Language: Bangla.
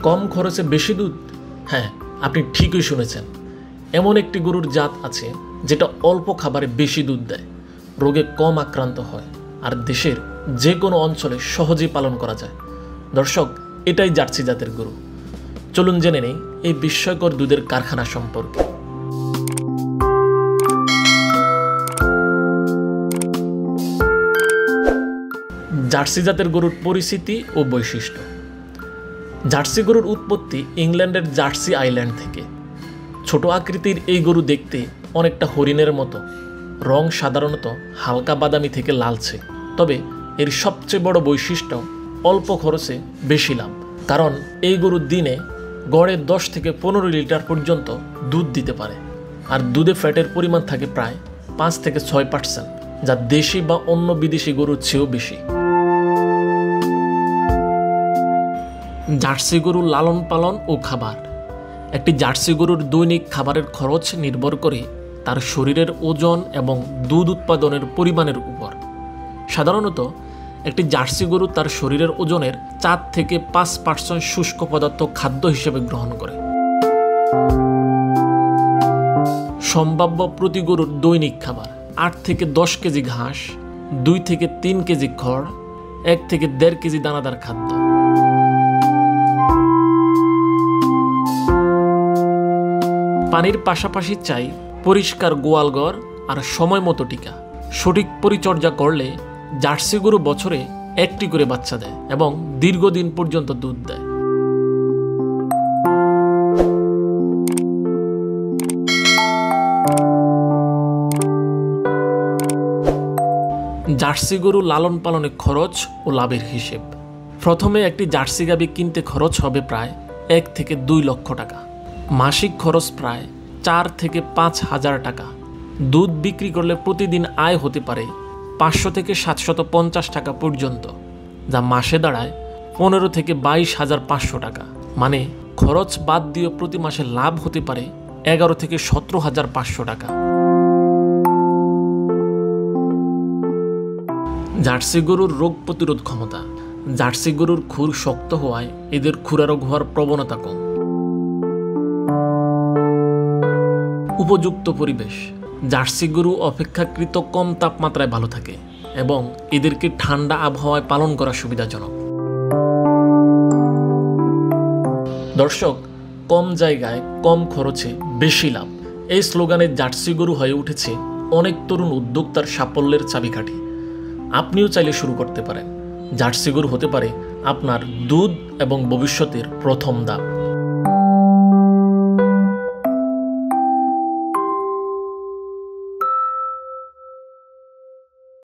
কম খরচে বেশি দুধ? হ্যাঁ, আপনি ঠিকই শুনেছেন। এমন একটি গরুর জাত আছে যেটা অল্প খাবারে বেশি দুধ দেয়, রোগে কম আক্রান্ত হয়, আর দেশের যে কোনো অঞ্চলে সহজেই পালন করা যায়। দর্শক, এটাই জার্সি জাতের গরু। চলুন জেনে নেই এই বিস্ময়কর দুধের কারখানা সম্পর্কে। জার্সি জাতের গরুর পরিচিতি ও বৈশিষ্ট্য। জার্সি গরুর উৎপত্তি ইংল্যান্ডের জার্সি আইল্যান্ড থেকে। ছোট আকৃতির এই গরু দেখতে অনেকটা হরিণের মতো, রং সাধারণত হালকা বাদামি থেকে লালচে। তবে এর সবচেয়ে বড় বৈশিষ্ট্য অল্প খরচে বেশি লাভ। কারণ এই গরু দিনে গড়ে 10 থেকে 15 লিটার পর্যন্ত দুধ দিতে পারে, আর দুধে ফ্যাটের পরিমাণ থাকে প্রায় 5 থেকে 6%, যা দেশি বা অন্য বিদেশি গরুর চেয়েও বেশি। জার্সি গরুর লালন পালন ও খাবার। একটি জার্সি গরুর দৈনিক খাবারের খরচ নির্ভর করে তার শরীরের ওজন এবং দুধ উৎপাদনের পরিমাণের উপর। সাধারণত একটি জার্সি গরু তার শরীরের ওজনের 4 থেকে 5% শুষ্ক পদার্থ খাদ্য হিসেবে গ্রহণ করে। সম্ভাব্য প্রতি গরুর দৈনিক খাবার: 8 থেকে 10 কেজি ঘাস, 2 থেকে 3 কেজি খড়, 1 থেকে 1.5 কেজি দানাদার খাদ্য। পানির পাশাপাশি চাই পরিষ্কার গোয়ালঘর আর সময় মতো টিকা। সঠিক পরিচর্যা করলে জার্সি গরু বছরে 1টি করে বাচ্চা দেয় এবং দীর্ঘদিন পর্যন্ত দুধ দেয়। জার্সি গরু লালন পালনে খরচ ও লাভের হিসেব। প্রথমে একটি জার্সি গাভী কিনতে খরচ হবে প্রায় 1 থেকে 2 লক্ষ টাকা। মাসিক খরচ প্রায় 4 থেকে 5 হাজার টাকা। দুধ বিক্রি করলে প্রতিদিন আয় হতে পারে 500 থেকে 750 টাকা পর্যন্ত, যা মাসে দাঁড়ায় 15 থেকে 22,500 টাকা। মানে খরচ বাদ দিয়ে প্রতি মাসে লাভ হতে পারে 11 থেকে 17,500 টাকা। জার্সি গরুর রোগ প্রতিরোধ ক্ষমতা। জার্সি গরুর খুর শক্ত হওয়ায় এদের খুরা রোগ হওয়ার প্রবণতা কম। উপযুক্ত পরিবেশ। জার্সি গরু অপেক্ষাকৃত কম তাপমাত্রায় ভালো থাকে এবং এদেরকে ঠান্ডা আবহাওয়ায় পালন করা সুবিধাজনক। দর্শক, কম জায়গায় কম খরচে বেশি লাভ, এই স্লোগানে জার্সি গরু হয়ে উঠেছে অনেক তরুণ উদ্যোক্তার সাফল্যের চাবিকাঠি। আপনিও চাইলে শুরু করতে পারেন। জার্সি গরু হতে পারে আপনার দুধ এবং ভবিষ্যতের প্রথম ধাপ।